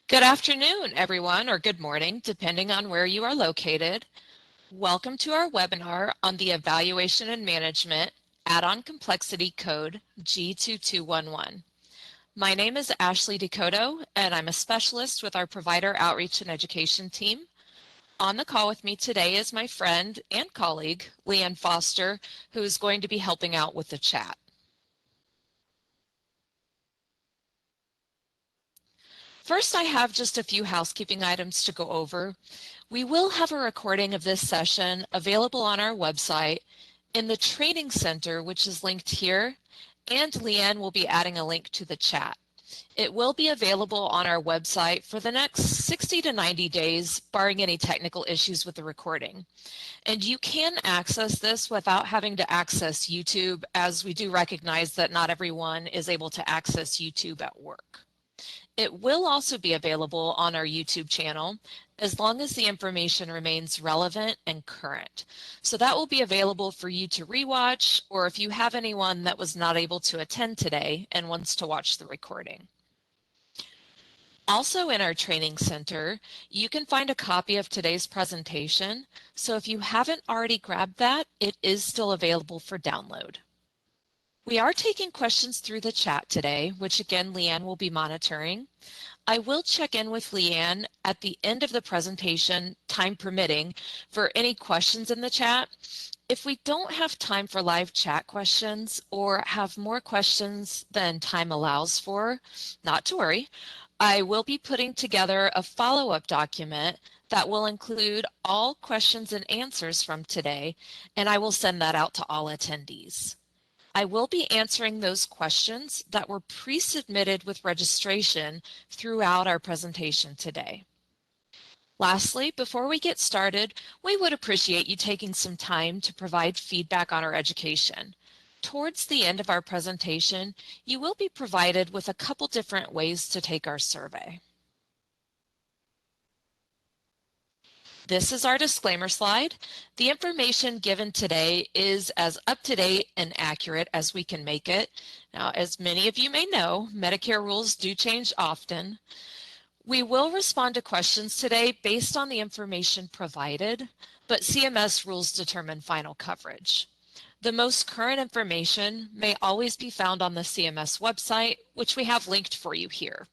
Good afternoon, everyone, or good morning, depending on where you are located. Welcome to our webinar on the Evaluation and Management Add-on Complexity Code G2211. My name is Ashley Decoto, and I'm a specialist with our Provider Outreach and Education team. On the call with me today is my friend and colleague, Leanne Foster, who is going to be helping out with the chat. First, I have just a few housekeeping items to go over. We will have a recording of this session available on our website in the Training Center, which is linked here, and Leanne will be adding a link to the chat. It will be available on our website for the next 60 to 90 days, barring any technical issues with the recording. And you can access this without having to access YouTube, as we do recognize that not everyone is able to access YouTube at work. It will also be available on our YouTube channel as long as the information remains relevant and current. So that will be available for you to rewatch, or if you have anyone that was not able to attend today and wants to watch the recording. Also in our training center, you can find a copy of today's presentation. So if you haven't already grabbed that, it is still available for download. We are taking questions through the chat today, which again, Leanne will be monitoring. I will check in with Leanne at the end of the presentation, time permitting, for any questions in the chat. If we don't have time for live chat questions or have more questions than time allows for, not to worry, I will be putting together a follow-up document that will include all questions and answers from today, and I will send that out to all attendees. I will be answering those questions that were pre-submitted with registration throughout our presentation today. Lastly, before we get started, we would appreciate you taking some time to provide feedback on our education. Towards the end of our presentation, you will be provided with a couple different ways to take our survey. This is our disclaimer slide. The information given today is as up-to-date and accurate as we can make it. Now, as many of you may know, Medicare rules do change often. We will respond to questions today based on the information provided, but CMS rules determine final coverage. The most current information may always be found on the CMS website, which we have linked for you here.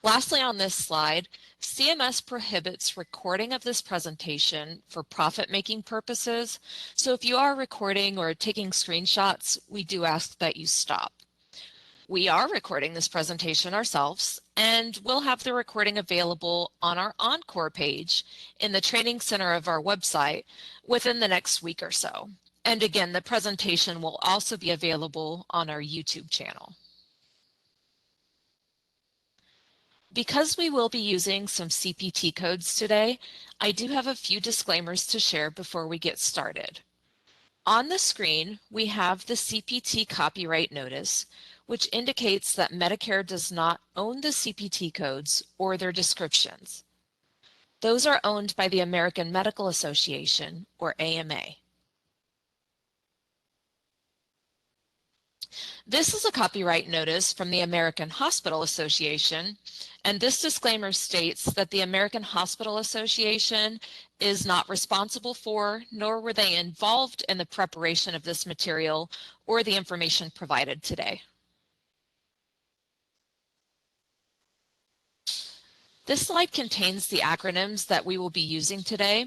Lastly, on this slide, CMS prohibits recording of this presentation for profit-making purposes. So if you are recording or taking screenshots, we do ask that you stop. We are recording this presentation ourselves, and we'll have the recording available on our Encore page in the Training Center of our website within the next week or so. And again, the presentation will also be available on our YouTube channel. Because we will be using some CPT codes today, I do have a few disclaimers to share before we get started. On the screen, we have the CPT copyright notice, which indicates that Medicare does not own the CPT codes or their descriptions. Those are owned by the American Medical Association, or AMA. This is a copyright notice from the American Hospital Association, and this disclaimer states that the American Hospital Association is not responsible for, nor were they involved in the preparation of this material or the information provided today. This slide contains the acronyms that we will be using today.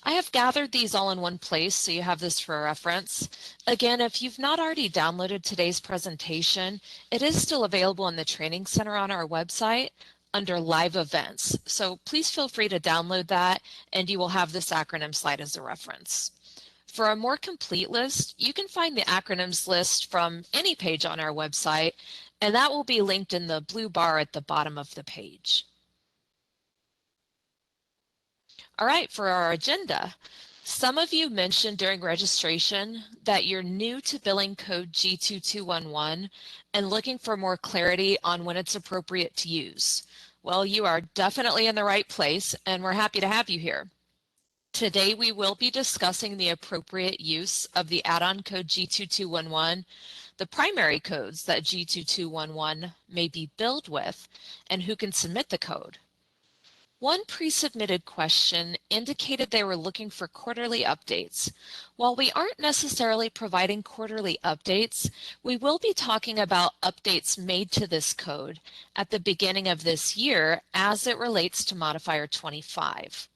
I have gathered these all in one place so you have this for reference. Again, if you've not already downloaded today's presentation, it is still available in the Training Center on our website under Live Events. So please feel free to download that and you will have this acronym slide as a reference. For a more complete list, you can find the acronyms list from any page on our website, and that will be linked in the blue bar at the bottom of the page. All right, for our agenda, some of you mentioned during registration that you're new to billing code G2211 and looking for more clarity on when it's appropriate to use. Well, you are definitely in the right place, and we're happy to have you here. Today, we will be discussing the appropriate use of the add-on code G2211, the primary codes that G2211 may be billed with, and who can submit the code. One pre-submitted question indicated they were looking for quarterly updates. While we aren't necessarily providing quarterly updates, we will be talking about updates made to this code at the beginning of this year as it relates to Modifier 25.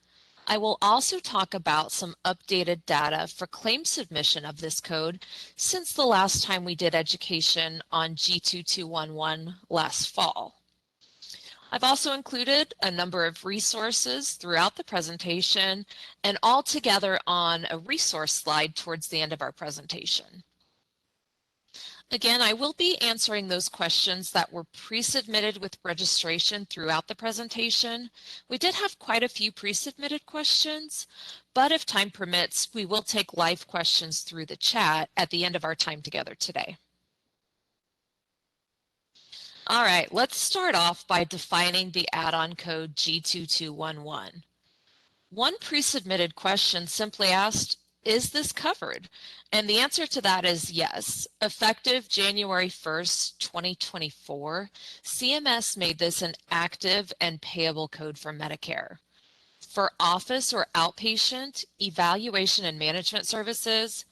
I will also talk about some updated data for claim submission of this code since the last time we did education on G2211 last fall. I've also included a number of resources throughout the presentation and all together on a resource slide towards the end of our presentation. Again, I will be answering those questions that were pre-submitted with registration throughout the presentation. We did have quite a few pre-submitted questions, but if time permits, we will take live questions through the chat at the end of our time together today. All right, let's start off by defining the add-on code G2211. One pre-submitted question simply asked, is this covered? And the answer to that is yes. Effective January 1st, 2024, CMS made this an active and payable code for Medicare. For office or outpatient evaluation and management services,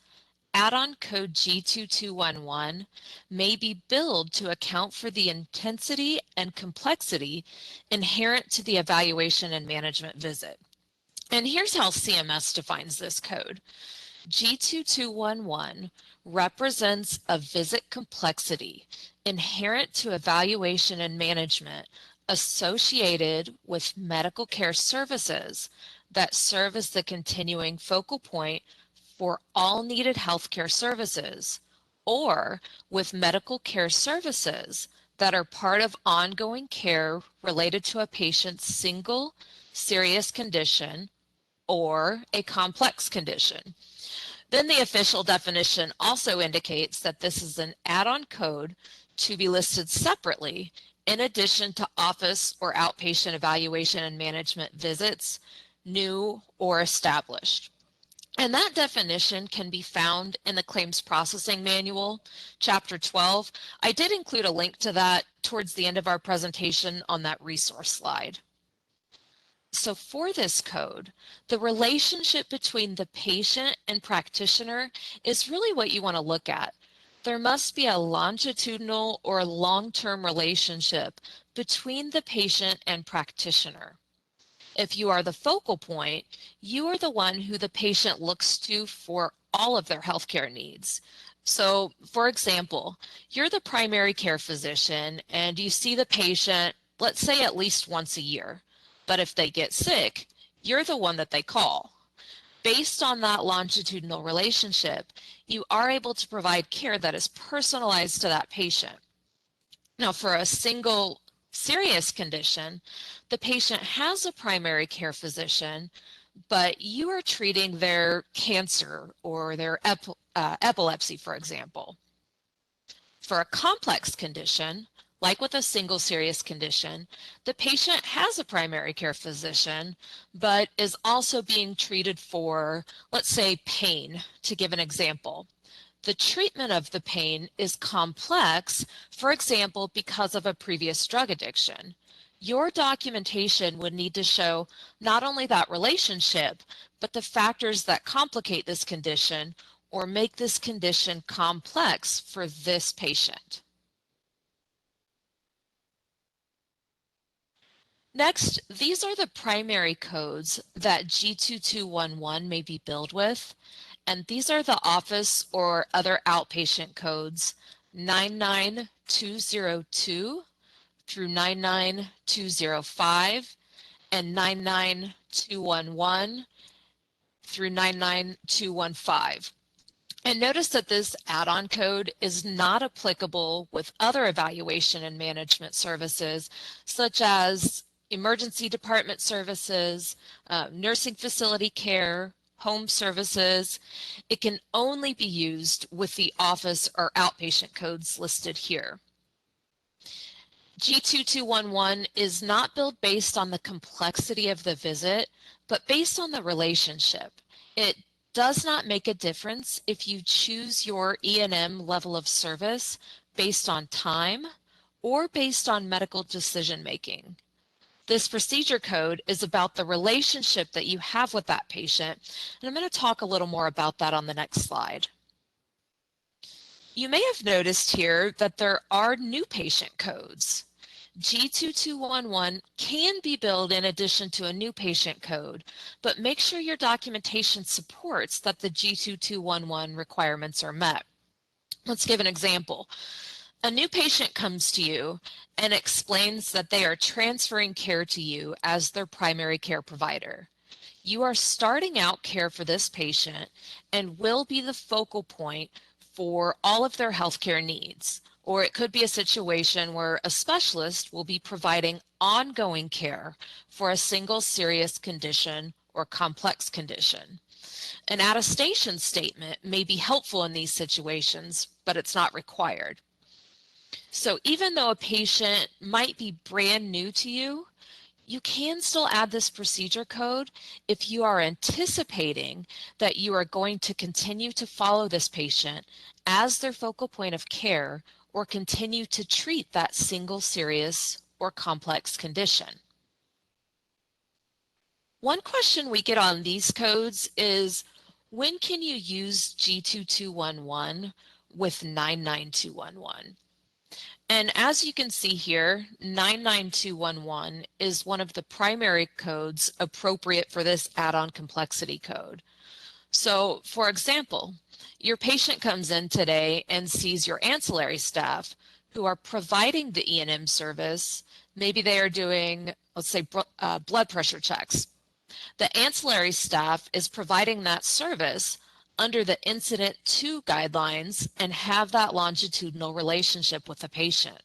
add-on code G2211 may be billed to account for the intensity and complexity inherent to the evaluation and management visit. And here's how CMS defines this code. G2211 represents a visit complexity inherent to evaluation and management associated with medical care services that serve as the continuing focal point for all needed healthcare services, or with medical care services that are part of ongoing care related to a patient's single serious condition or a complex condition. Then the official definition also indicates that this is an add-on code to be listed separately in addition to office or outpatient evaluation and management visits, new or established. And that definition can be found in the Claims Processing Manual, Chapter 12. I did include a link to that towards the end of our presentation on that resource slide. So for this code, the relationship between the patient and practitioner is really what you want to look at. There must be a longitudinal or long-term relationship between the patient and practitioner. If you are the focal point, you are the one who the patient looks to for all of their healthcare needs. So, for example, you're the primary care physician and you see the patient, let's say at least once a year. But if they get sick, you're the one that they call. Based on that longitudinal relationship, you are able to provide care that is personalized to that patient. Now, for a single serious condition, the patient has a primary care physician, but you are treating their cancer or their epilepsy, for example. For a complex condition, like with a single serious condition, the patient has a primary care physician, but is also being treated for, let's say, pain, to give an example. The treatment of the pain is complex, for example, because of a previous drug addiction. Your documentation would need to show not only that relationship, but the factors that complicate this condition or make this condition complex for this patient. Next, these are the primary codes that G2211 may be billed with, and these are the office or other outpatient codes 99202 through 99205 and 99211 through 99215. And notice that this add-on code is not applicable with other evaluation and management services, such as emergency department services, nursing facility care, home services. It can only be used with the office or outpatient codes listed here. G2211 is not billed based on the complexity of the visit, but based on the relationship. It does not make a difference if you choose your E&M level of service based on time or based on medical decision making. This procedure code is about the relationship that you have with that patient, and I'm going to talk a little more about that on the next slide. You may have noticed here that there are new patient codes. G2211 can be billed in addition to a new patient code, but make sure your documentation supports that the G2211 requirements are met. Let's give an example. A new patient comes to you and explains that they are transferring care to you as their primary care provider. You are starting out care for this patient and will be the focal point for all of their healthcare needs. Or it could be a situation where a specialist will be providing ongoing care for a single serious condition or complex condition. An attestation statement may be helpful in these situations, but it's not required. So even though a patient might be brand new to you, you can still add this procedure code if you are anticipating that you are going to continue to follow this patient as their focal point of care or continue to treat that single serious or complex condition. One question we get on these codes is, when can you use G2211 with 99211? And as you can see here, 99211 is one of the primary codes appropriate for this add-on complexity code. So, for example, your patient comes in today and sees your ancillary staff who are providing the E&M service. Maybe they are doing, let's say, blood pressure checks. The ancillary staff is providing that service under the Incident 2 guidelines and have that longitudinal relationship with the patient.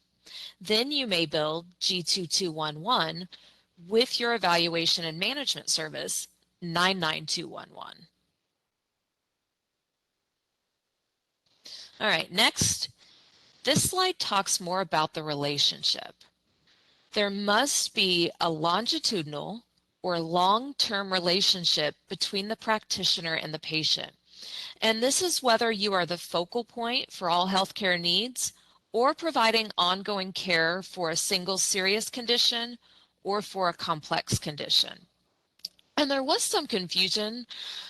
Then you may build G2211 with your evaluation and management service, 99211. All right, next, this slide talks more about the relationship. There must be a longitudinal or long-term relationship between the practitioner and the patient. And this is whether you are the focal point for all healthcare needs or providing ongoing care for a single serious condition or for a complex condition. And there was some confusion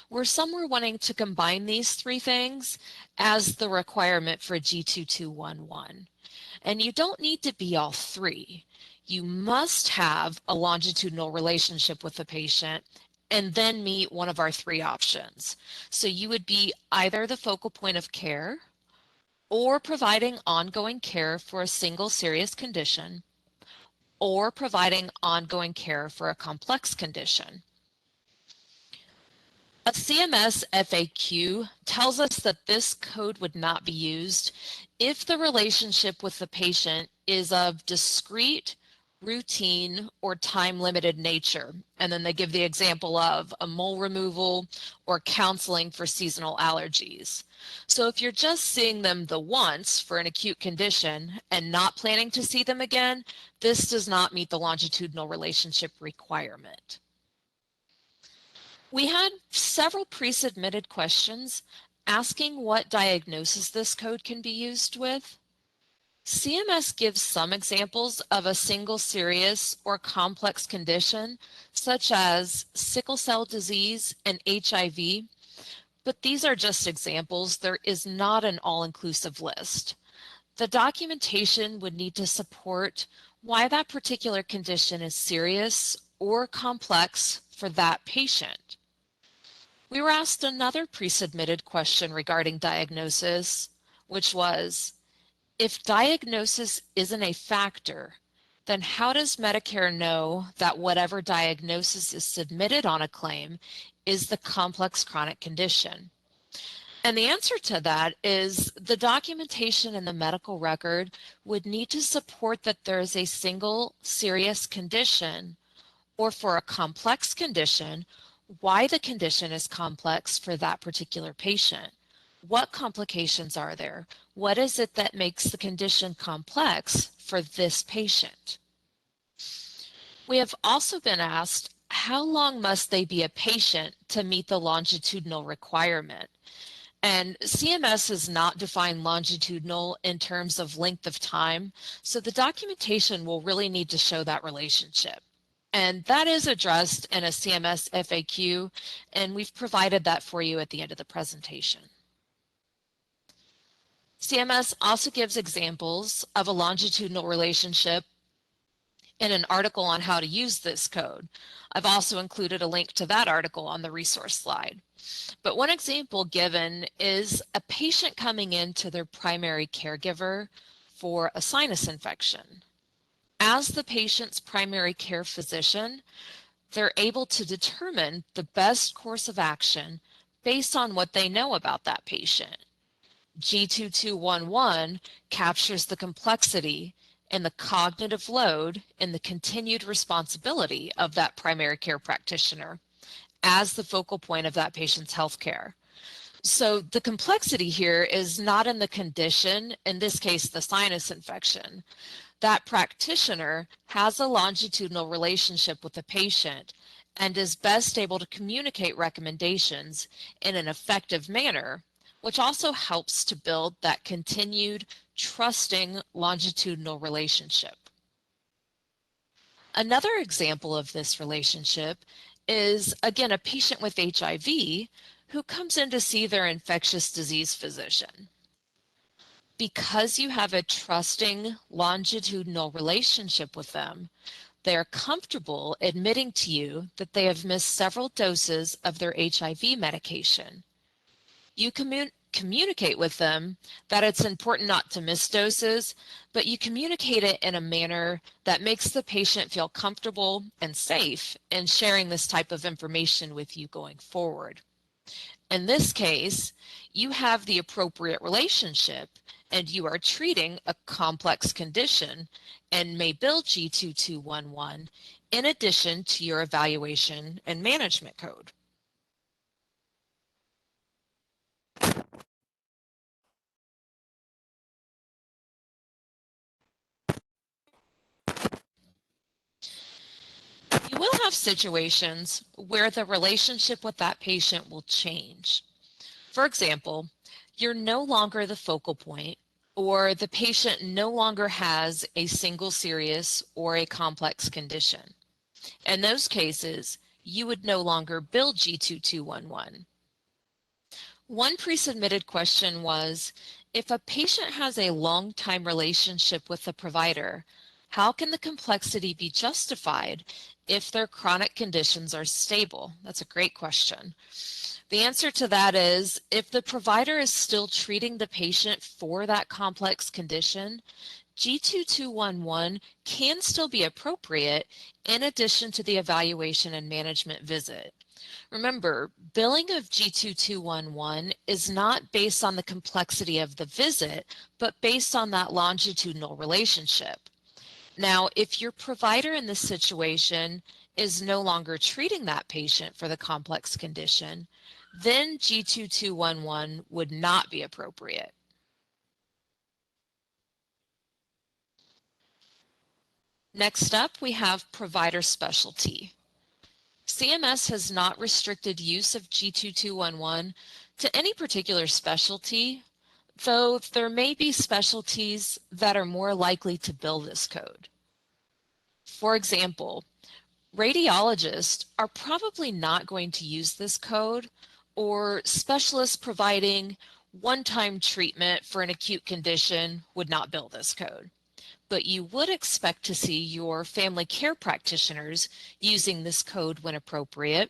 where some were wanting to combine these three things as the requirement for G2211. And you don't need to be all three. You must have a longitudinal relationship with the patient and then meet one of our three options. So you would be either the focal point of care or providing ongoing care for a single serious condition or providing ongoing care for a complex condition. A CMS FAQ tells us that this code would not be used if the relationship with the patient is of discrete, routine, or time-limited nature. And then they give the example of a mole removal or counseling for seasonal allergies. So if you're just seeing them the once for an acute condition and not planning to see them again, this does not meet the longitudinal relationship requirement. We had several pre-submitted questions asking what diagnosis this code can be used with. CMS gives some examples of a single serious or complex condition, such as sickle cell disease and HIV, but these are just examples. There is not an all-inclusive list. The documentation would need to support why that particular condition is serious or complex for that patient. We were asked another pre-submitted question regarding diagnosis, which was, if diagnosis isn't a factor, then how does Medicare know that whatever diagnosis is submitted on a claim is the complex chronic condition? And the answer to that is the documentation in the medical record would need to support that there is a single serious condition, or for a complex condition, why the condition is complex for that particular patient. What complications are there? What is it that makes the condition complex for this patient? We have also been asked, how long must they be a patient to meet the longitudinal requirement? And CMS has not defined longitudinal in terms of length of time, so the documentation will really need to show that relationship. And that is addressed in a CMS FAQ, and we've provided that for you at the end of the presentation. CMS also gives examples of a longitudinal relationship in an article on how to use this code. I've also included a link to that article on the resource slide. But one example given is a patient coming in to their primary caregiver for a sinus infection. As the patient's primary care physician, they're able to determine the best course of action based on what they know about that patient. G2211 captures the complexity and the cognitive load and the continued responsibility of that primary care practitioner as the focal point of that patient's health care. So the complexity here is not in the condition, in this case, the sinus infection. That practitioner has a longitudinal relationship with the patient and is best able to communicate recommendations in an effective manner, which also helps to build that continued trusting longitudinal relationship. Another example of this relationship is, again, a patient with HIV who comes in to see their infectious disease physician. Because you have a trusting longitudinal relationship with them, they are comfortable admitting to you that they have missed several doses of their HIV medication. You communicate with them that it's important not to miss doses, but you communicate it in a manner that makes the patient feel comfortable and safe in sharing this type of information with you going forward. In this case, you have the appropriate relationship and you are treating a complex condition and may bill G2211 in addition to your evaluation and management code. You will have situations where the relationship with that patient will change. For example, you're no longer the focal point, or the patient no longer has a single serious or a complex condition. In those cases, you would no longer bill G2211. One pre-submitted question was, if a patient has a long-time relationship with the provider, how can the complexity be justified if their chronic conditions are stable? That's a great question. The answer to that is, if the provider is still treating the patient for that complex condition, G2211 can still be appropriate in addition to the evaluation and management visit. Remember, billing of G2211 is not based on the complexity of the visit, but based on that longitudinal relationship. Now, if your provider in this situation is no longer treating that patient for the complex condition, then G2211 would not be appropriate. Next up, we have provider specialty. CMS has not restricted use of G2211 to any particular specialty, though there may be specialties that are more likely to bill this code. For example, radiologists are probably not going to use this code, or specialists providing one-time treatment for an acute condition would not bill this code. But you would expect to see your family care practitioners using this code when appropriate.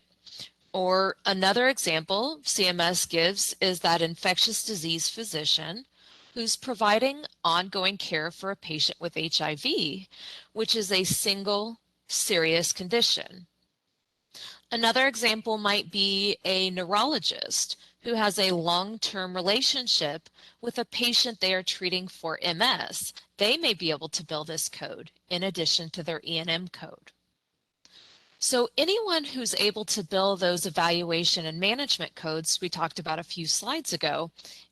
Or another example CMS gives is that infectious disease physician who's providing ongoing care for a patient with HIV, which is a single serious condition. Another example might be a neurologist who has a long-term relationship with a patient they are treating for MS. They may be able to bill this code in addition to their E&M code. So anyone who's able to bill those evaluation and management codes we talked about a few slides ago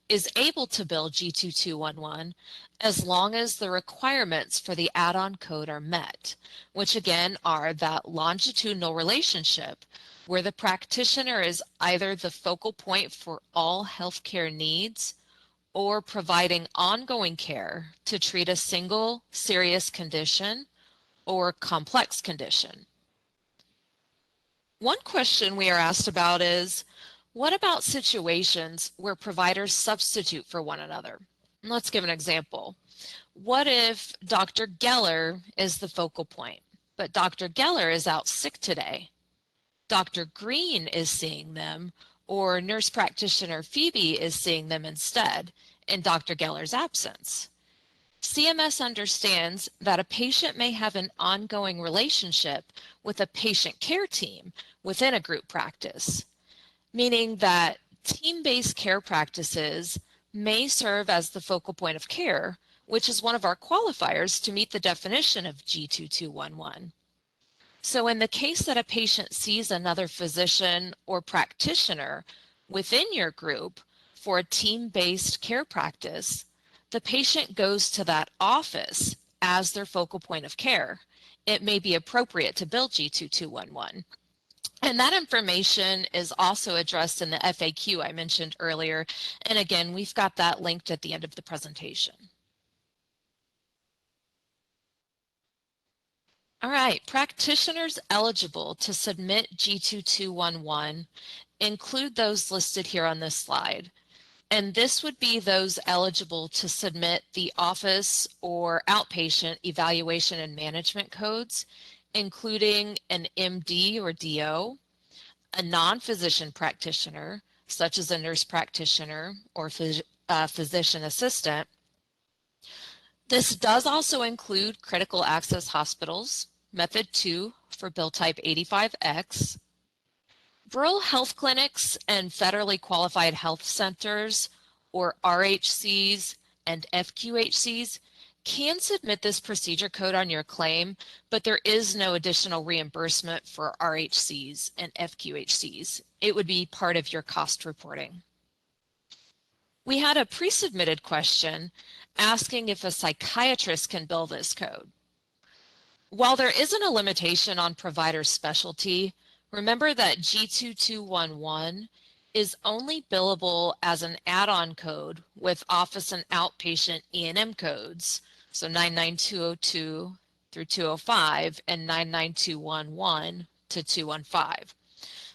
is able to bill G2211 as long as the requirements for the add-on code are met, which again are that longitudinal relationship where the practitioner is either the focal point for all healthcare needs or providing ongoing care to treat a single serious condition or complex condition. One question we are asked about is, what about situations where providers substitute for one another? Let's give an example. What if Dr. Geller is the focal point, but Dr. Geller is out sick today? Dr. Green is seeing them, or nurse practitioner Phoebe is seeing them instead in Dr. Geller's absence. CMS understands that a patient may have an ongoing relationship with a patient care team within a group practice, meaning that team-based care practices may serve as the focal point of care, which is one of our qualifiers to meet the definition of G2211. So in the case that a patient sees another physician or practitioner within your group for a team-based care practice, the patient goes to that office as their focal point of care. It may be appropriate to bill G2211. And that information is also addressed in the FAQ I mentioned earlier. And again, we've got that linked at the end of the presentation. All right, practitioners eligible to submit G2211 include those listed here on this slide. And this would be those eligible to submit the office or outpatient evaluation and management codes, including an MD or DO, a non-physician practitioner, such as a nurse practitioner or physician assistant. This does also include critical access hospitals, method 2 for bill type 85X, rural health clinics and federally qualified health centers, or RHCs and FQHCs, can submit this procedure code on your claim, but there is no additional reimbursement for RHCs and FQHCs. It would be part of your cost reporting. We had a pre-submitted question asking if a psychiatrist can bill this code. While there isn't a limitation on provider specialty, remember that G2211 is only billable as an add-on code with office and outpatient E&M codes, so 99202 through 205 and 99211 to 215.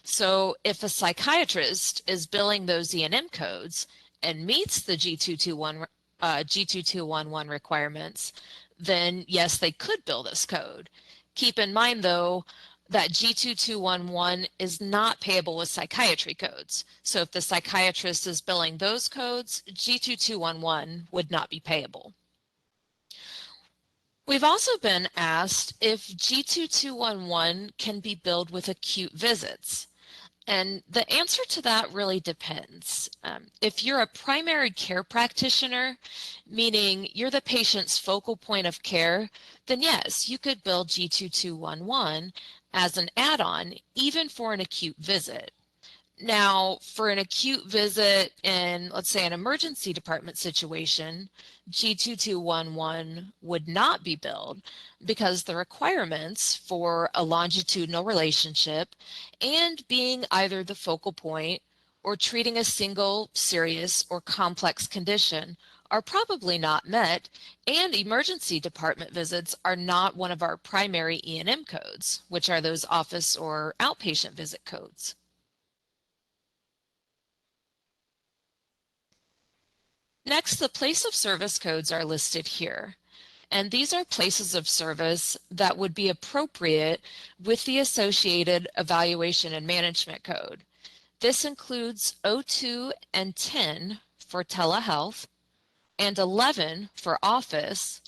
So if a psychiatrist is billing those E&M codes and meets the G2211 requirements, then yes, they could bill this code. Keep in mind though, that G2211 is not payable with psychiatry codes. So if the psychiatrist is billing those codes, G2211 would not be payable. We've also been asked if G2211 can be billed with acute visits. And the answer to that really depends. If you're a primary care practitioner, meaning you're the patient's focal point of care, then yes, you could bill G2211 as an add-on, even for an acute visit. Now, for an acute visit in, let's say, an emergency department situation, G2211 would not be billed because the requirements for a longitudinal relationship and being either the focal point or treating a single serious or complex condition are probably not met, and emergency department visits are not one of our primary E&M codes, which are those office or outpatient visit codes. Next, the place of service codes are listed here, and these are places of service that would be appropriate with the associated evaluation and management code. This includes 02 and 10 for telehealth, and 11 for office,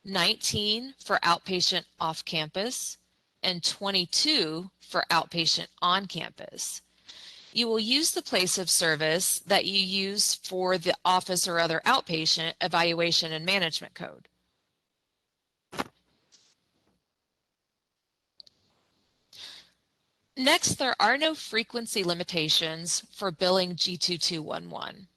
19 for outpatient off-campus, and 22 for outpatient on-campus. You will use the place of service that you use for the office or other outpatient evaluation and management code. Next, there are no frequency limitations for billing G2211.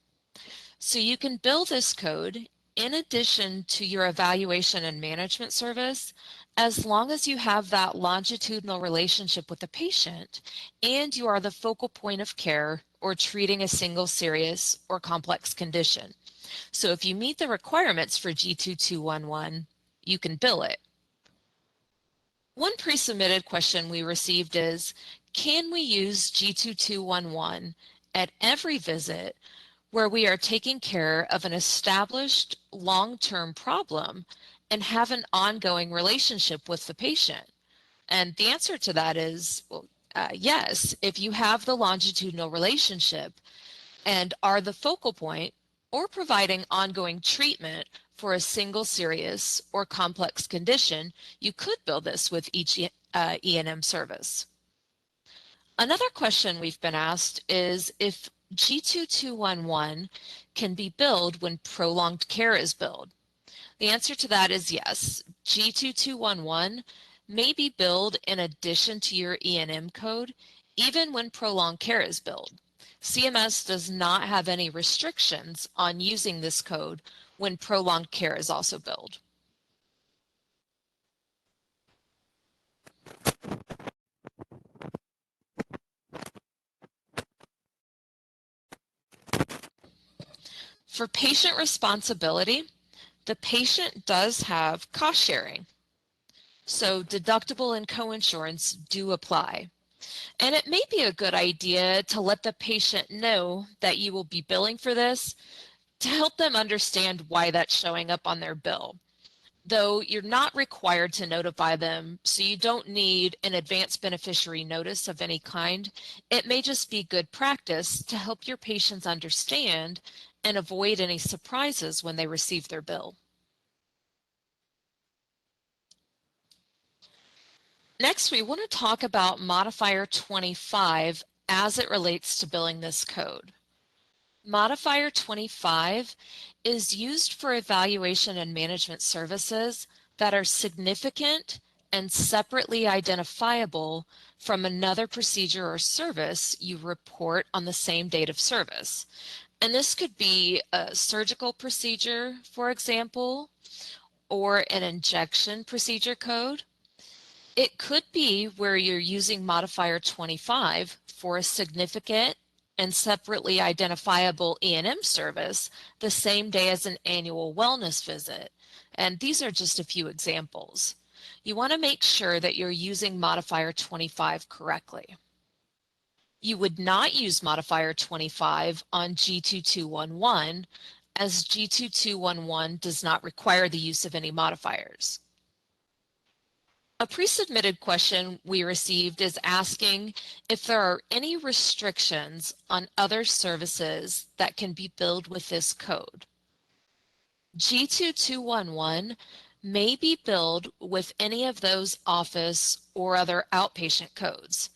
So you can bill this code in addition to your evaluation and management service, as long as you have that longitudinal relationship with the patient and you are the focal point of care or treating a single serious or complex condition. So if you meet the requirements for G2211, you can bill it. One pre-submitted question we received is, can we use G2211 at every visit where we are taking care of an established long-term problem and have an ongoing relationship with the patient? And the answer to that is, well, yes, if you have the longitudinal relationship and are the focal point or providing ongoing treatment for a single serious or complex condition, you could bill this with each E&M service. Another question we've been asked is if G2211 can be billed when prolonged care is billed. The answer to that is yes. G2211 may be billed in addition to your E&M code, even when prolonged care is billed. CMS does not have any restrictions on using this code when prolonged care is also billed. For patient responsibility, the patient does have cost sharing. So deductible and coinsurance do apply. And it may be a good idea to let the patient know that you will be billing for this to help them understand why that's showing up on their bill. Though you're not required to notify them, so you don't need an advance beneficiary notice of any kind. It may just be good practice to help your patients understand and avoid any surprises when they receive their bill. Next, we want to talk about Modifier 25 as it relates to billing this code. Modifier 25 is used for evaluation and management services that are significant and separately identifiable from another procedure or service you report on the same date of service. And this could be a surgical procedure, for example, or an injection procedure code. It could be where you're using Modifier 25 for a significant and separately identifiable E&M service the same day as an annual wellness visit. And these are just a few examples. You want to make sure that you're using Modifier 25 correctly. You would not use Modifier 25 on G2211 as G2211 does not require the use of any modifiers. A pre-submitted question we received is asking if there are any restrictions on other services that can be billed with this code. G2211 may be billed with any of those office or other outpatient codes.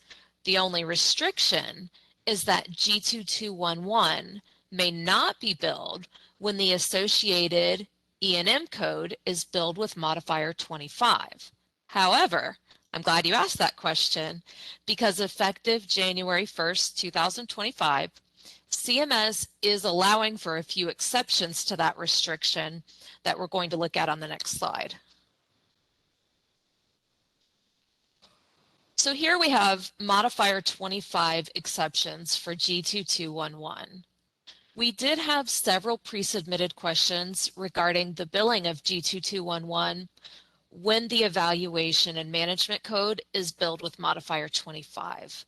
The only restriction is that G2211 may not be billed when the associated E&M code is billed with Modifier 25. However, I'm glad you asked that question because effective January 1st, 2025, CMS is allowing for a few exceptions to that restriction that we're going to look at on the next slide. So here we have Modifier 25 exceptions for G2211. We did have several pre-submitted questions regarding the billing of G2211 when the evaluation and management code is billed with Modifier 25.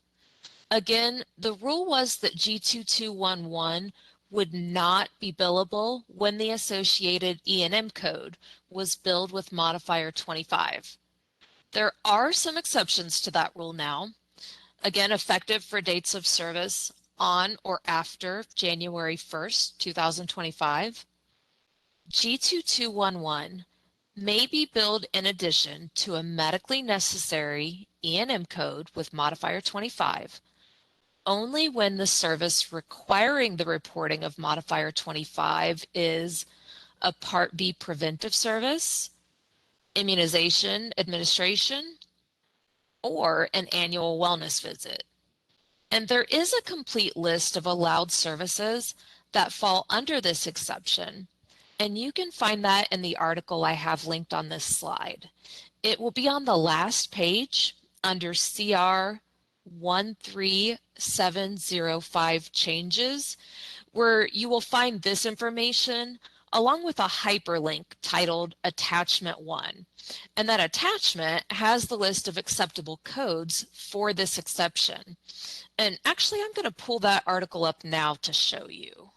Again, the rule was that G2211 would not be billable when the associated E&M code was billed with Modifier 25. There are some exceptions to that rule now, again effective for dates of service on or after January 1st, 2025. G2211 may be billed in addition to a medically necessary E&M code with Modifier 25 only when the service requiring the reporting of Modifier 25 is a Part B preventive service, immunization administration, or an annual wellness visit. And there is a complete list of allowed services that fall under this exception, and you can find that in the article I have linked on this slide. It will be on the last page under CR 13705 changes, where you will find this information along with a hyperlink titled Attachment 1. And that attachment has the list of acceptable codes for this exception. And actually, I'm going to pull that article up now to show you.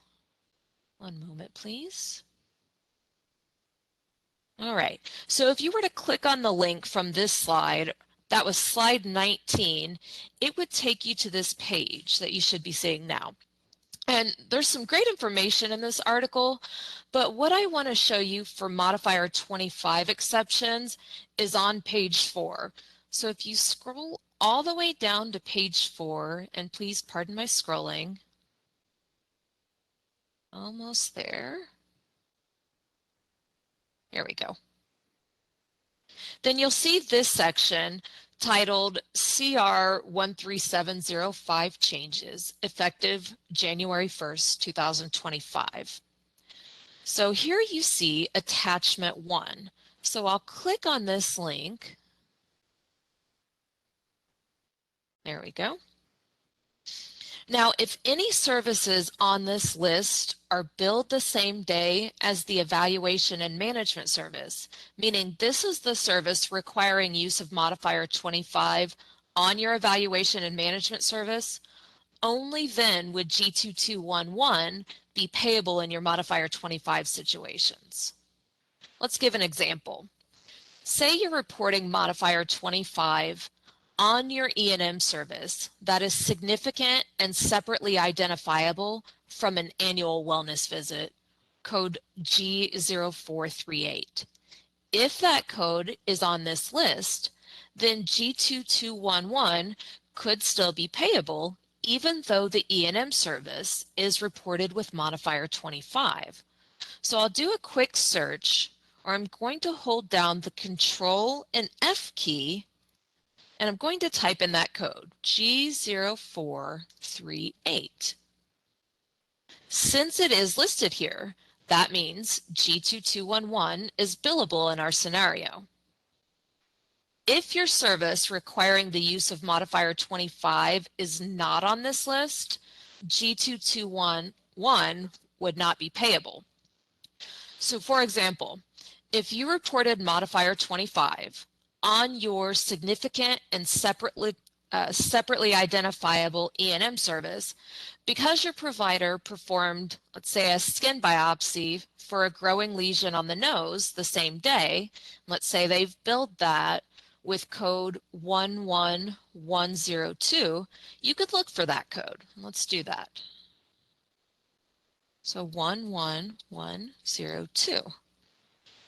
One moment, please. All right, so if you were to click on the link from this slide, that was slide 19, it would take you to this page that you should be seeing now. And there's some great information in this article, but what I want to show you for modifier 25 exceptions is on page 4. So if you scroll all the way down to page 4, and please pardon my scrolling, almost there. Here we go. Then you'll see this section titled CR 13705 changes effective January 1st, 2025. So here you see attachment 1. So I'll click on this link. There we go. Now, if any services on this list are billed the same day as the evaluation and management service, meaning this is the service requiring use of modifier 25 on your evaluation and management service, only then would G2211 be payable in your modifier 25 situations. Let's give an example. Say you're reporting modifier 25 on your E&M service that is significant and separately identifiable from an annual wellness visit, code G0438. If that code is on this list, then G2211 could still be payable even though the E&M service is reported with modifier 25. So I'll do a quick search, or I'm going to hold down the Control and F key, and I'm going to type in that code, G0438. Since it is listed here, that means G2211 is billable in our scenario. If your service requiring the use of modifier 25 is not on this list, G2211 would not be payable. So for example, if you reported modifier 25 on your significant and separately identifiable E&M service, because your provider performed, let's say, a skin biopsy for a growing lesion on the nose the same day, let's say they've billed that with code 11102, you could look for that code. Let's do that. So 11102.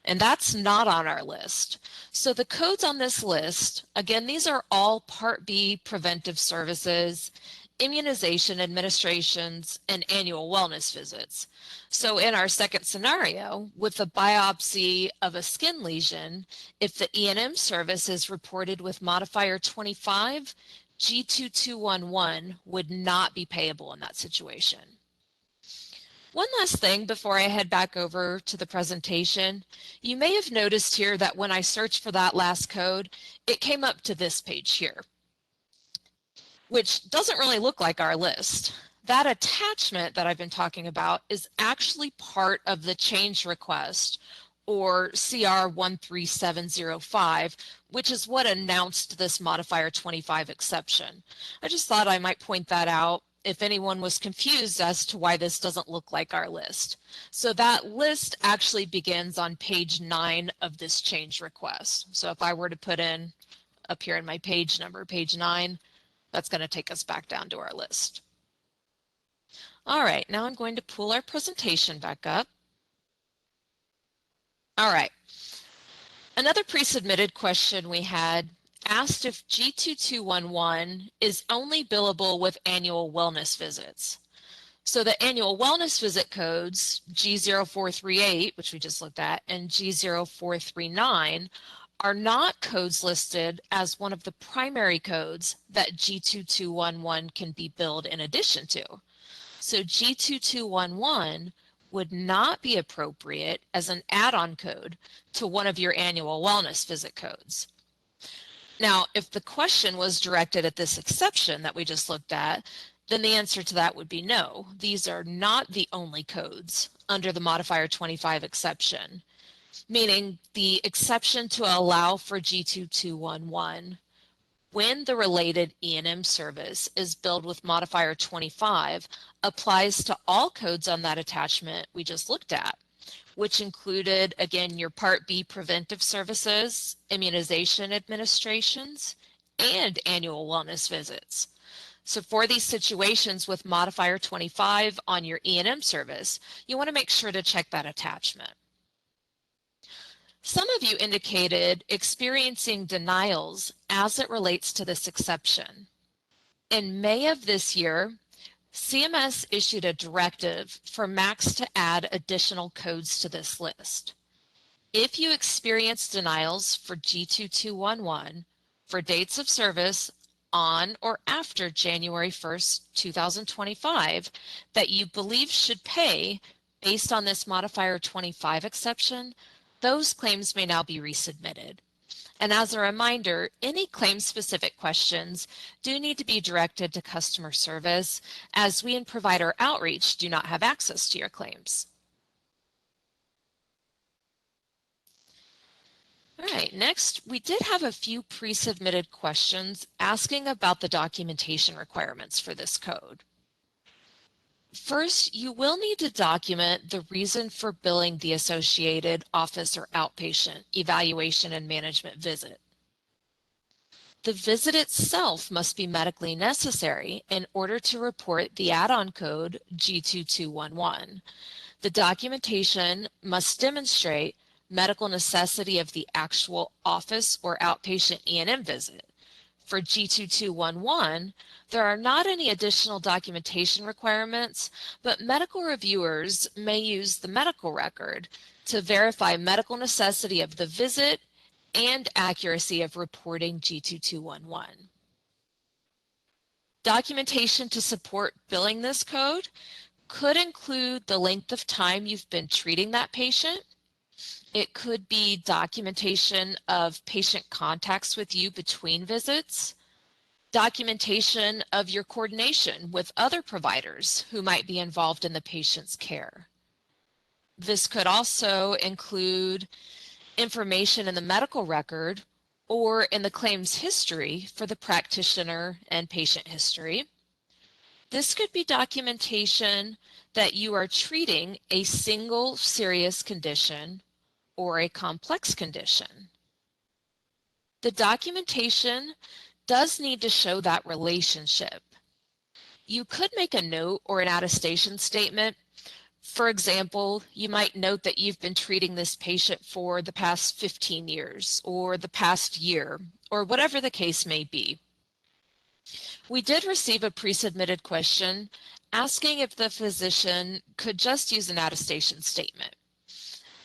And that's not on our list. So the codes on this list, again, these are all Part B preventive services, immunization administrations, and annual wellness visits. So in our second scenario, with the biopsy of a skin lesion, if the E&M service is reported with modifier 25, G2211 would not be payable in that situation. One last thing before I head back over to the presentation, you may have noticed here that when I searched for that last code, it came up to this page here, which doesn't really look like our list. That attachment that I've been talking about is actually part of the change request, or CR 13705, which is what announced this modifier 25 exception. I just thought I might point that out if anyone was confused as to why this doesn't look like our list. So that list actually begins on page 9 of this change request. So if I were to put in up here in my page number, page 9, that's going to take us back down to our list. All right, now I'm going to pull our presentation back up. All right, another pre-submitted question we had asked if G2211 is only billable with annual wellness visits. So the annual wellness visit codes, G0438, which we just looked at, and G0439, are not codes listed as one of the primary codes that G2211 can be billed in addition to. So G2211 would not be appropriate as an add-on code to one of your annual wellness visit codes. Now, if the question was directed at this exception that we just looked at, then the answer to that would be no. These are not the only codes under the Modifier 25 exception, meaning the exception to allow for G2211 when the related E&M service is billed with Modifier 25 applies to all codes on that attachment we just looked at, which included, again, your Part B preventive services, immunization administrations, and annual wellness visits. So for these situations with Modifier 25 on your E&M service, you want to make sure to check that attachment. Some of you indicated experiencing denials as it relates to this exception. In May of this year, CMS issued a directive for MACs to add additional codes to this list. If you experience denials for G2211 for dates of service on or after January 1st, 2025 that you believe should pay based on this Modifier 25 exception, those claims may now be resubmitted. And as a reminder, any claim-specific questions do need to be directed to customer service, as we in provider outreach do not have access to your claims. All right, next, we did have a few pre-submitted questions asking about the documentation requirements for this code. First, you will need to document the reason for billing the associated office or outpatient evaluation and management visit. The visit itself must be medically necessary in order to report the add-on code G2211. The documentation must demonstrate medical necessity of the actual office or outpatient E&M visit. For G2211, there are not any additional documentation requirements, but medical reviewers may use the medical record to verify medical necessity of the visit and accuracy of reporting G2211. Documentation to support billing this code could include the length of time you've been treating that patient. It could be documentation of patient contacts with you between visits, documentation of your coordination with other providers who might be involved in the patient's care. This could also include information in the medical record or in the claims history for the practitioner and patient history. This could be documentation that you are treating a single serious condition or a complex condition. The documentation does need to show that relationship. You could make a note or an attestation statement. For example, you might note that you've been treating this patient for the past 15 years or the past year or whatever the case may be. We did receive a pre-submitted question asking if the physician could just use an attestation statement.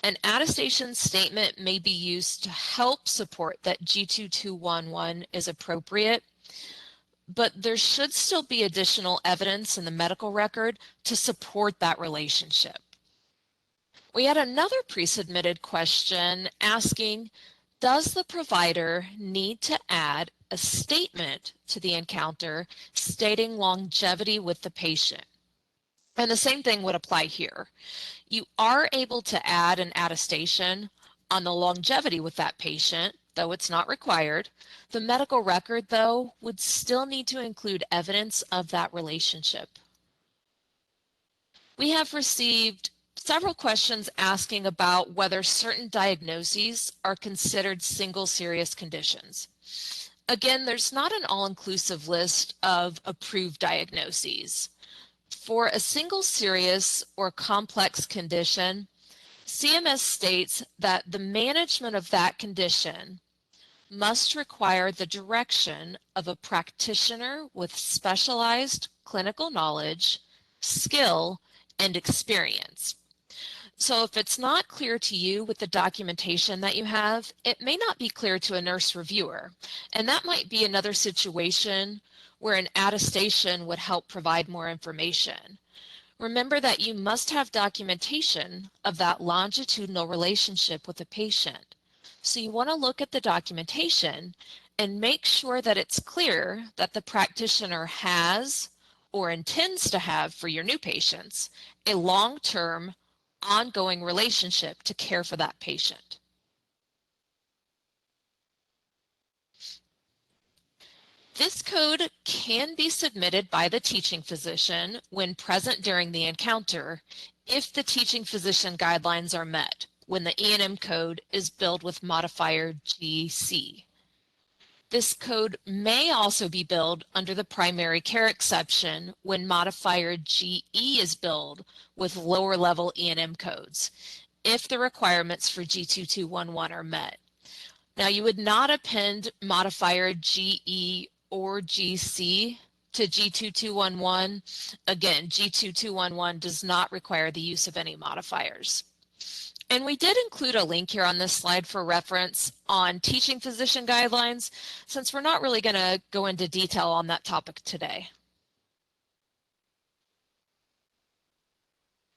An attestation statement may be used to help support that G2211 is appropriate, but there should still be additional evidence in the medical record to support that relationship. We had another pre-submitted question asking, does the provider need to add a statement to the encounter stating longevity with the patient? And the same thing would apply here. You are able to add an attestation on the longevity with that patient, though it's not required. The medical record, though, would still need to include evidence of that relationship. We have received several questions asking about whether certain diagnoses are considered single serious conditions. Again, there's not an all-inclusive list of approved diagnoses. For a single serious or complex condition, CMS states that the management of that condition must require the direction of a practitioner with specialized clinical knowledge, skill, and experience. So if it's not clear to you with the documentation that you have, it may not be clear to a nurse reviewer. And that might be another situation where an attestation would help provide more information. Remember that you must have documentation of that longitudinal relationship with the patient. So you want to look at the documentation and make sure that it's clear that the practitioner has or intends to have for your new patients a long-term ongoing relationship to care for that patient. This code can be submitted by the teaching physician when present during the encounter if the teaching physician guidelines are met when the E&M code is billed with modifier GC. This code may also be billed under the primary care exception when modifier GE is billed with lower level E&M codes if the requirements for G2211 are met. Now you would not append modifier GE or GC to G2211. Again, G2211 does not require the use of any modifiers. And we did include a link here on this slide for reference on teaching physician guidelines, since we're not really going to go into detail on that topic today.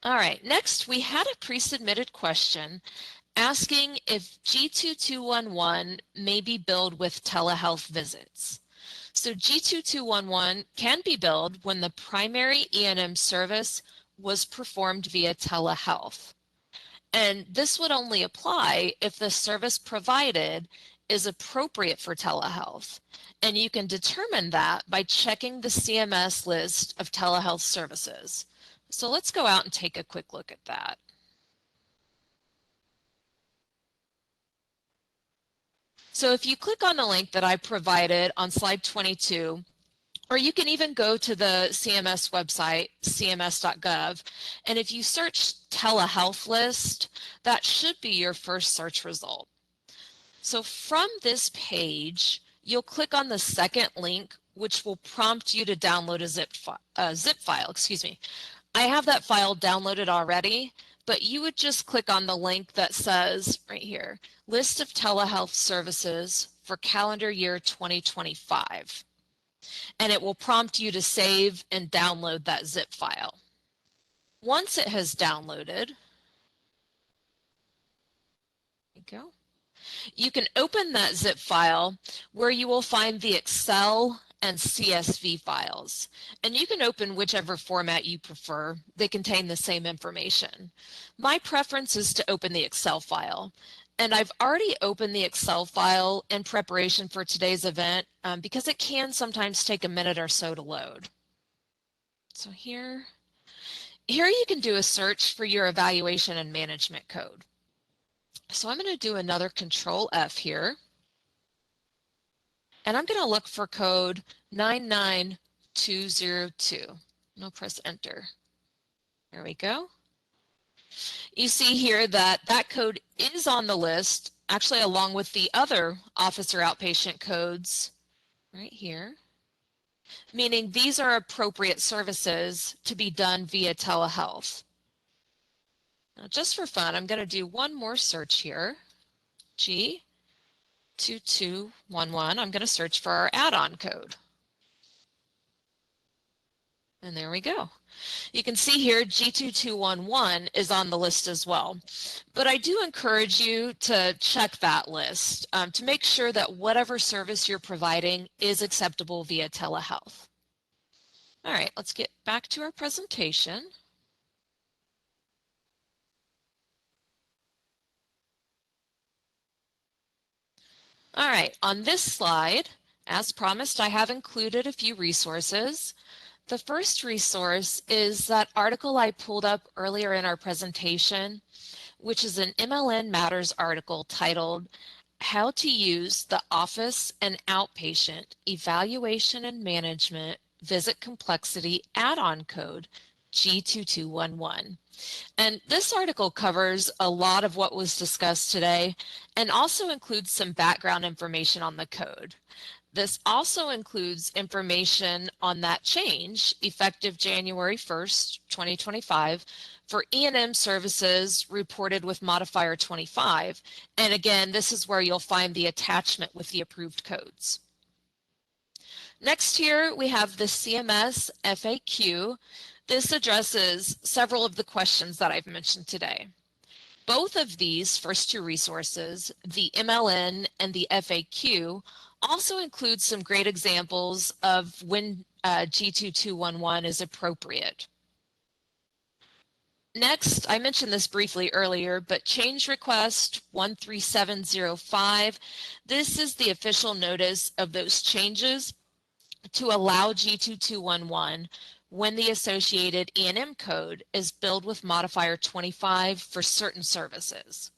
All right, next we had a pre-submitted question asking if G2211 may be billed with telehealth visits. So G2211 can be billed when the primary E&M service was performed via telehealth. And this would only apply if the service provided is appropriate for telehealth. And you can determine that by checking the CMS list of telehealth services. So let's go out and take a quick look at that. So if you click on the link that I provided on slide 22, or you can even go to the CMS website, cms.gov, and if you search telehealth list, that should be your first search result. So from this page, you'll click on the second link, which will prompt you to download a zip file. I have that file downloaded already, but you would just click on the link that says right here, list of telehealth services for calendar year 2025. And it will prompt you to save and download that zip file. Once it has downloaded, there you go. You can open that zip file where you will find the Excel and CSV files. And you can open whichever format you prefer. They contain the same information. My preference is to open the Excel file. And I've already opened the Excel file in preparation for today's event because it can sometimes take a minute or so to load. So here you can do a search for your evaluation and management code. So I'm going to do another Control F here. And I'm going to look for code 99202. And I'll press enter. There we go. You see here that that code is on the list, actually along with the other officer outpatient codes right here, meaning these are appropriate services to be done via telehealth. Now, just for fun, I'm going to do one more search here, G2211. I'm going to search for our add-on code. And there we go. You can see here G2211 is on the list as well. But I do encourage you to check that list to make sure that whatever service you're providing is acceptable via telehealth. All right, let's get back to our presentation. All right, on this slide, as promised, I have included a few resources. The first resource is that article I pulled up earlier in our presentation, which is an MLN Matters article titled How to Use the Office and Outpatient Evaluation and Management Visit Complexity Add-on Code G2211. And this article covers a lot of what was discussed today and also includes some background information on the code. This also includes information on that change effective January 1st, 2025 for E&M services reported with Modifier 25. And again, this is where you'll find the attachment with the approved codes. Next here, we have the CMS FAQ. This addresses several of the questions that I've mentioned today. Both of these first two resources, the MLN and the FAQ, also include some great examples of when G2211 is appropriate. Next, I mentioned this briefly earlier, but change request 13705, this is the official notice of those changes to allow G2211 when the associated E&M code is billed with Modifier 25 for certain services.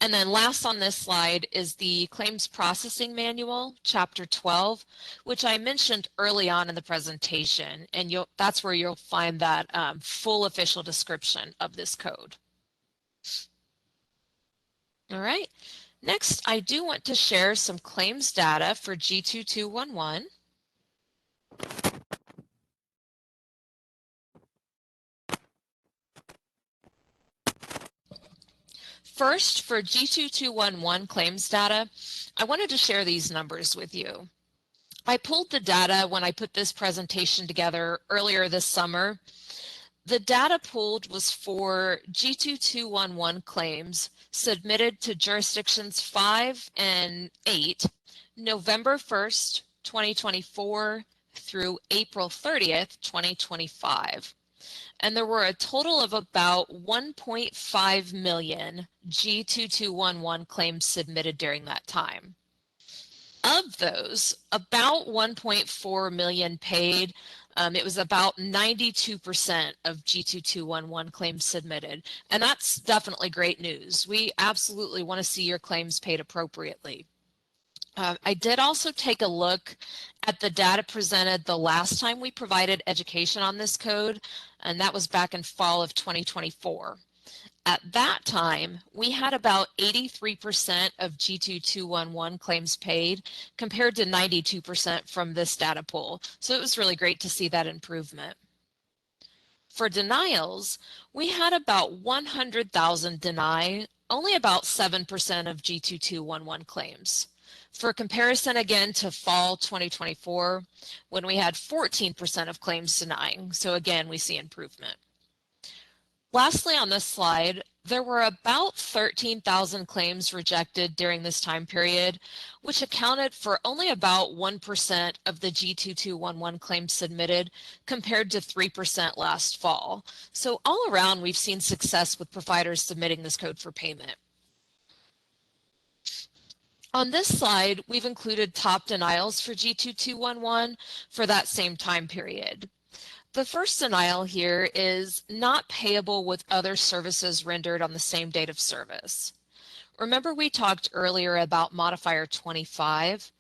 And then last on this slide is the Claims Processing Manual, Chapter 12, which I mentioned early on in the presentation, and that's where you'll find that full official description of this code. All right, next I do want to share some claims data for G2211. First, for G2211 claims data, I wanted to share these numbers with you. I pulled the data when I put this presentation together earlier this summer. The data pulled was for G2211 claims submitted to jurisdictions 5 and 8, November 1st, 2024 through April 30th, 2025. And there were a total of about 1.5 million G2211 claims submitted during that time. Of those, about 1.4 million paid. It was about 92% of G2211 claims submitted, and that's definitely great news. We absolutely want to see your claims paid appropriately. I did also take a look at the data presented the last time we provided education on this code, and that was back in fall of 2024. At that time, we had about 83% of G2211 claims paid compared to 92% from this data pool. So it was really great to see that improvement. For denials, we had about 100,000 deny, only about 7% of G2211 claims. For comparison again to fall 2024, when we had 14% of claims denying, so again we see improvement. Lastly on this slide, there were about 13,000 claims rejected during this time period, which accounted for only about 1% of the G2211 claims submitted compared to 3% last fall. So all around we've seen success with providers submitting this code for payment. On this slide, we've included top denials for G2211 for that same time period. The first denial here is not payable with other services rendered on the same date of service. Remember we talked earlier about Modifier 25?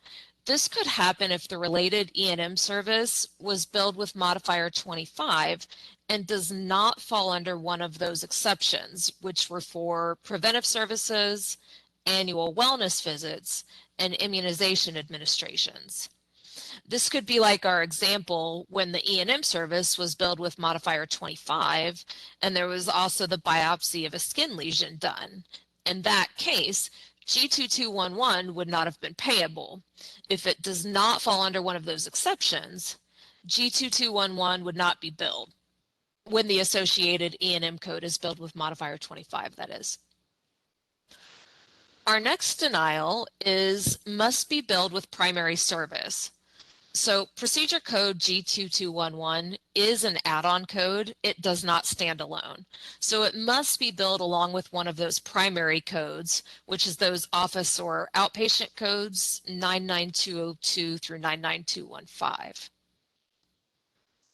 This could happen if the related E&M service was billed with Modifier 25 and does not fall under one of those exceptions, which were for preventive services, annual wellness visits, and immunization administrations. This could be like our example when the E&M service was billed with Modifier 25 and there was also the biopsy of a skin lesion done. In that case, G2211 would not have been payable. If it does not fall under one of those exceptions, G2211 would not be billed when the associated E&M code is billed with Modifier 25, that is. Our next denial is must be billed with primary service. So procedure code G2211 is an add-on code. It does not stand alone. So it must be billed along with one of those primary codes, which is those office or outpatient codes 99202 through 99215.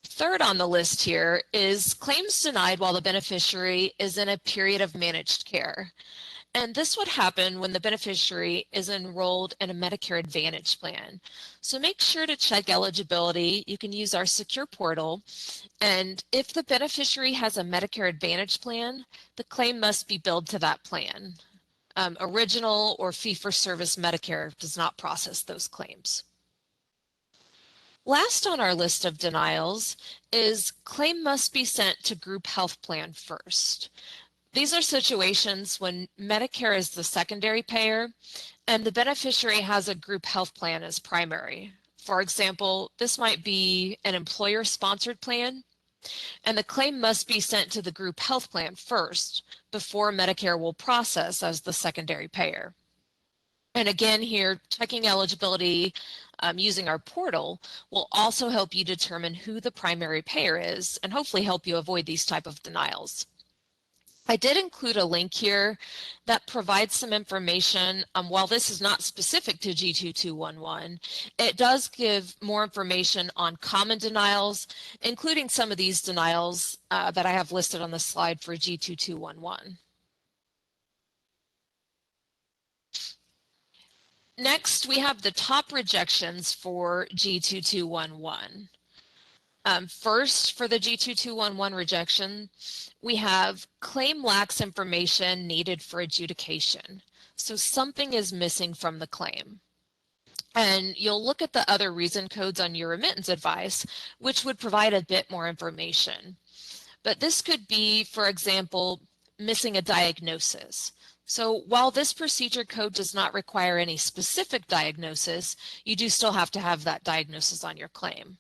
Third on the list here is claims denied while the beneficiary is in a period of managed care. And this would happen when the beneficiary is enrolled in a Medicare Advantage plan. So make sure to check eligibility. You can use our secure portal. And if the beneficiary has a Medicare Advantage plan, the claim must be billed to that plan. Original or fee-for-service Medicare does not process those claims. Last on our list of denials is claim must be sent to group health plan first. These are situations when Medicare is the secondary payer and the beneficiary has a group health plan as primary. For example, this might be an employer-sponsored plan, and the claim must be sent to the group health plan first before Medicare will process as the secondary payer. And again here, checking eligibility using our portal will also help you determine who the primary payer is and hopefully help you avoid these type of denials. I did include a link here that provides some information. While this is not specific to G2211, it does give more information on common denials, including some of these denials that I have listed on the slide for G2211. Next, we have the top rejections for G2211. First, for the G2211 rejection, we have claim lacks information needed for adjudication. So something is missing from the claim. And you'll look at the other reason codes on your remittance advice, which would provide a bit more information. But this could be, for example, missing a diagnosis. So while this procedure code does not require any specific diagnosis, you do still have to have that diagnosis on your claim.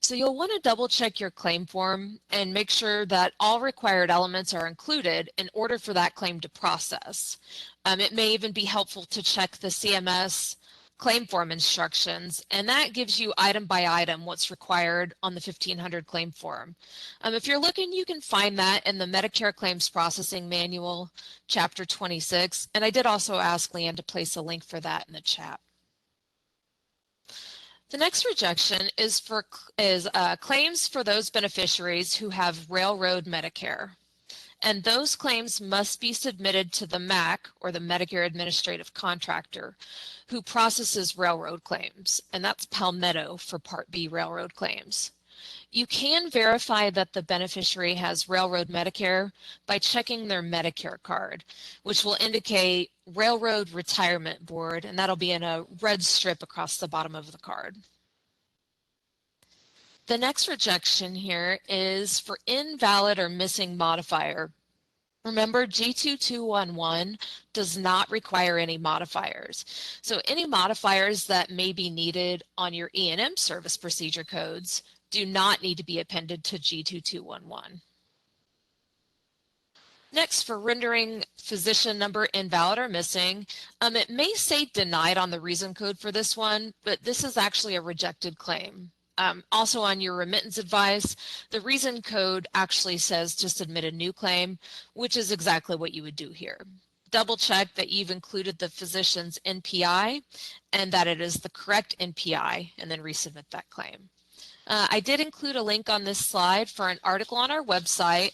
So you'll want to double check your claim form and make sure that all required elements are included in order for that claim to process. It may even be helpful to check the CMS claim form instructions, and that gives you item by item what's required on the 1500 claim form. If you're looking, you can find that in the Medicare Claims Processing Manual, Chapter 26, and I did also ask Leanne to place a link for that in the chat. The next rejection is for claims for those beneficiaries who have railroad Medicare. And those claims must be submitted to the MAC, or the Medicare Administrative Contractor, who processes railroad claims. And that's Palmetto for Part B railroad claims. You can verify that the beneficiary has railroad Medicare by checking their Medicare card, which will indicate Railroad Retirement Board, and that'll be in a red strip across the bottom of the card. The next rejection here is for invalid or missing modifier. Remember, G2211 does not require any modifiers. So any modifiers that may be needed on your E&M service procedure codes do not need to be appended to G2211. Next, for rendering physician number invalid or missing, it may say denied on the reason code for this one, but this is actually a rejected claim. Also on your remittance advice, the reason code actually says to submit a new claim, which is exactly what you would do here. Double check that you've included the physician's NPI and that it is the correct NPI, and then resubmit that claim. I did include a link on this slide for an article on our website.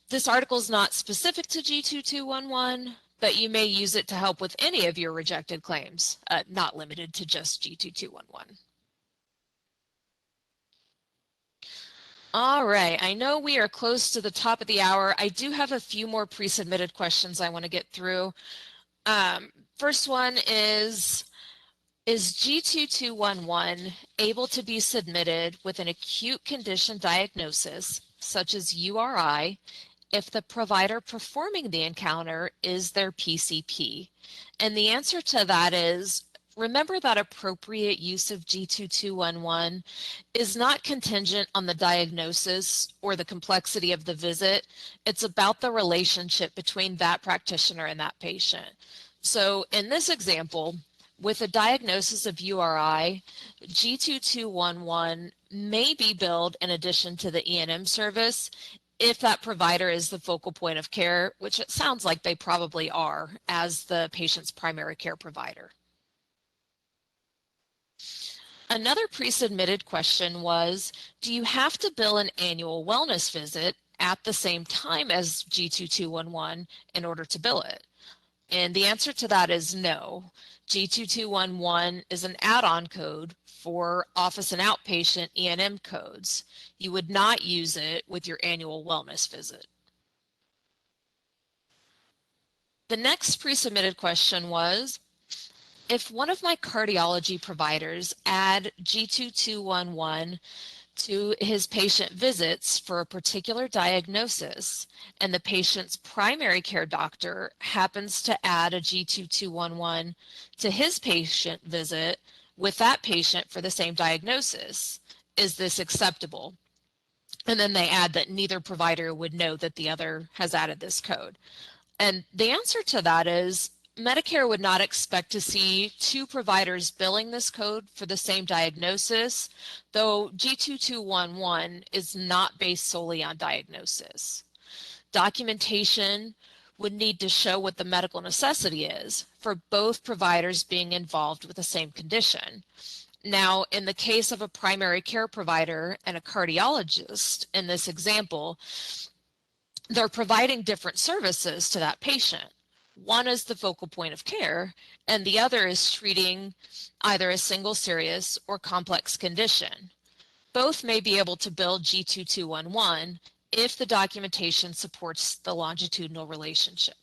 This article is not specific to G2211, but you may use it to help with any of your rejected claims, not limited to just G2211. All right, I know we are close to the top of the hour. I do have a few more pre-submitted questions I want to get through. First one is G2211 able to be submitted with an acute condition diagnosis, such as URI, if the provider performing the encounter is their PCP? And the answer to that is, remember that appropriate use of G2211 is not contingent on the diagnosis or the complexity of the visit. It's about the relationship between that practitioner and that patient. So in this example, with a diagnosis of URI, G2211 may be billed in addition to the E&M service if that provider is the focal point of care, which it sounds like they probably are as the patient's primary care provider. Another pre-submitted question was, do you have to bill an annual wellness visit at the same time as G2211 in order to bill it? And the answer to that is no. G2211 is an add-on code for office and outpatient E&M codes. You would not use it with your annual wellness visit. The next pre-submitted question was, if one of my cardiology providers add G2211 to his patient visits for a particular diagnosis, and the patient's primary care doctor happens to add a G2211 to his patient visit with that patient for the same diagnosis, is this acceptable? And then they add that neither provider would know that the other has added this code. And the answer to that is Medicare would not expect to see two providers billing this code for the same diagnosis, though G2211 is not based solely on diagnosis. Documentation would need to show what the medical necessity is for both providers being involved with the same condition. Now, in the case of a primary care provider and a cardiologist in this example, they're providing different services to that patient. One is the focal point of care, and the other is treating either a single serious or complex condition. Both may be able to bill G2211 if the documentation supports the longitudinal relationship.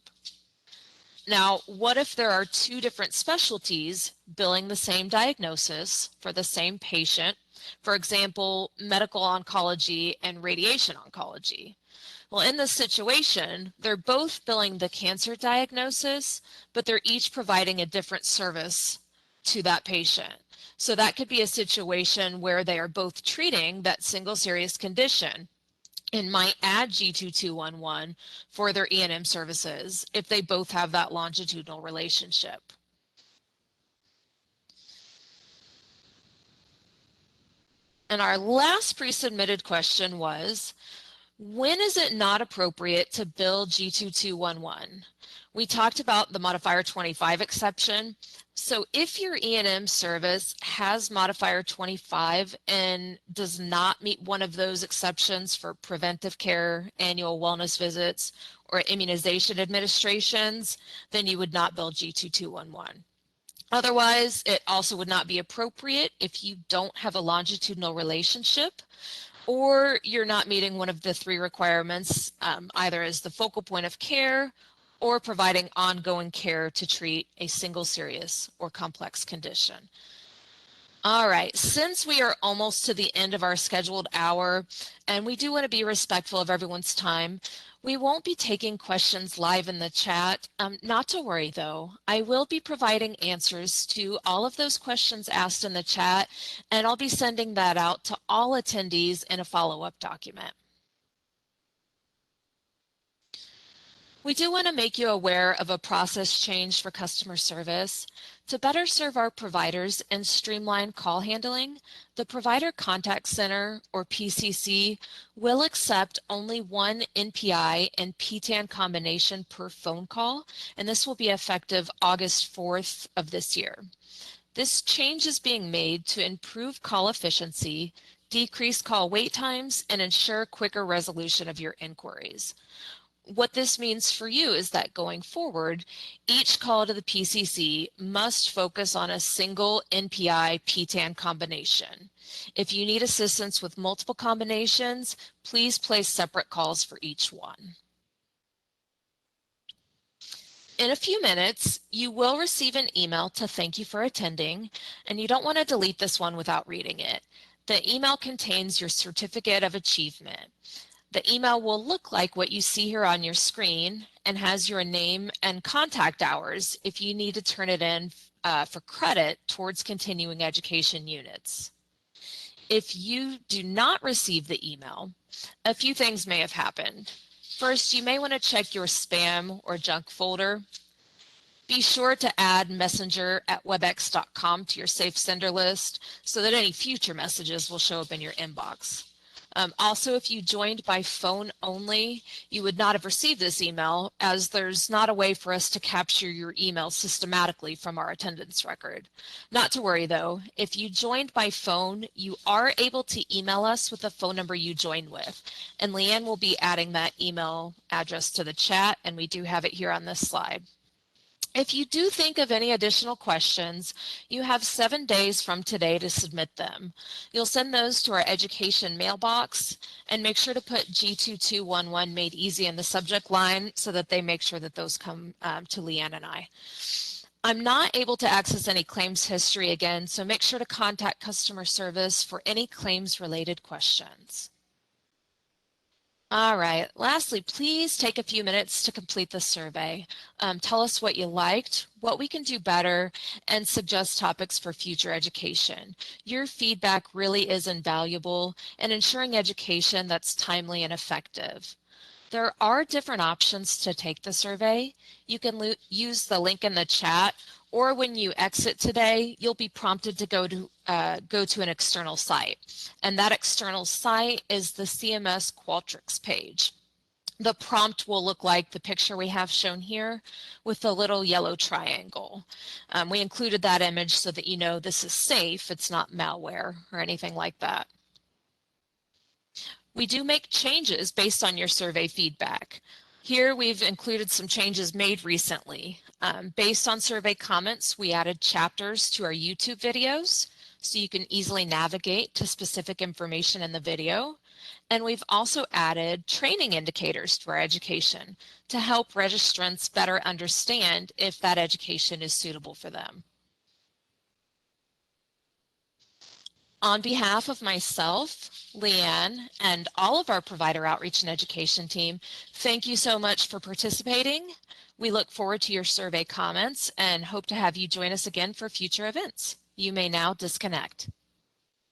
Now, what if there are two different specialties billing the same diagnosis for the same patient? For example, medical oncology and radiation oncology. Well, in this situation, they're both billing the cancer diagnosis, but they're each providing a different service to that patient. So that could be a situation where they are both treating that single serious condition and might add G2211 for their E&M services if they both have that longitudinal relationship. And our last pre-submitted question was, when is it not appropriate to bill G2211? We talked about the Modifier 25 exception. So if your E&M service has Modifier 25 and does not meet one of those exceptions for preventive care, annual wellness visits, or immunization administrations, then you would not bill G2211. Otherwise, it also would not be appropriate if you don't have a longitudinal relationship or you're not meeting one of the three requirements, either as the focal point of care or providing ongoing care to treat a single serious or complex condition. All right, since we are almost to the end of our scheduled hour, and we do want to be respectful of everyone's time, we won't be taking questions live in the chat. Not to worry though, I will be providing answers to all of those questions asked in the chat, and I'll be sending that out to all attendees in a follow-up document. We do want to make you aware of a process change for customer service. To better serve our providers and streamline call handling, the Provider Contact Center, or PCC, will accept only one NPI and PTAN combination per phone call, and this will be effective August 4th of this year. This change is being made to improve call efficiency, decrease call wait times, and ensure quicker resolution of your inquiries. What this means for you is that going forward, each call to the PCC must focus on a single NPI PTAN combination. If you need assistance with multiple combinations, please place separate calls for each one. In a few minutes, you will receive an email to thank you for attending, and you don't want to delete this one without reading it. The email contains your certificate of achievement. The email will look like what you see here on your screen and has your name and contact hours if you need to turn it in for credit towards continuing education units. If you do not receive the email, a few things may have happened. First, you may want to check your spam or junk folder. Be sure to add messenger@webex.com to your safe sender list so that any future messages will show up in your inbox. Also, if you joined by phone only, you would not have received this email as there's not a way for us to capture your email systematically from our attendance record. Not to worry though, if you joined by phone, you are able to email us with the phone number you joined with. And Leanne will be adding that email address to the chat, and we do have it here on this slide. If you do think of any additional questions, you have 7 days from today to submit them. You'll send those to our education mailbox and make sure to put G2211 made easy in the subject line so that they make sure that those come to Leanne and I. I'm not able to access any claims history again, so make sure to contact customer service for any claims related questions. All right, lastly, please take a few minutes to complete the survey. Tell us what you liked, what we can do better, and suggest topics for future education. Your feedback really is invaluable in ensuring education that's timely and effective. There are different options to take the survey. You can use the link in the chat, or when you exit today, you'll be prompted to go to an external site. And that external site is the CMS Qualtrics page. The prompt will look like the picture we have shown here with the little yellow triangle. We included that image so that you know this is safe. It's not malware or anything like that. We do make changes based on your survey feedback. Here we've included some changes made recently. Based on survey comments, we added chapters to our YouTube videos so you can easily navigate to specific information in the video. And we've also added training indicators to our education to help registrants better understand if that education is suitable for them. On behalf of myself, Leanne, and all of our provider outreach and education team, thank you so much for participating. We look forward to your survey comments and hope to have you join us again for future events. You may now disconnect.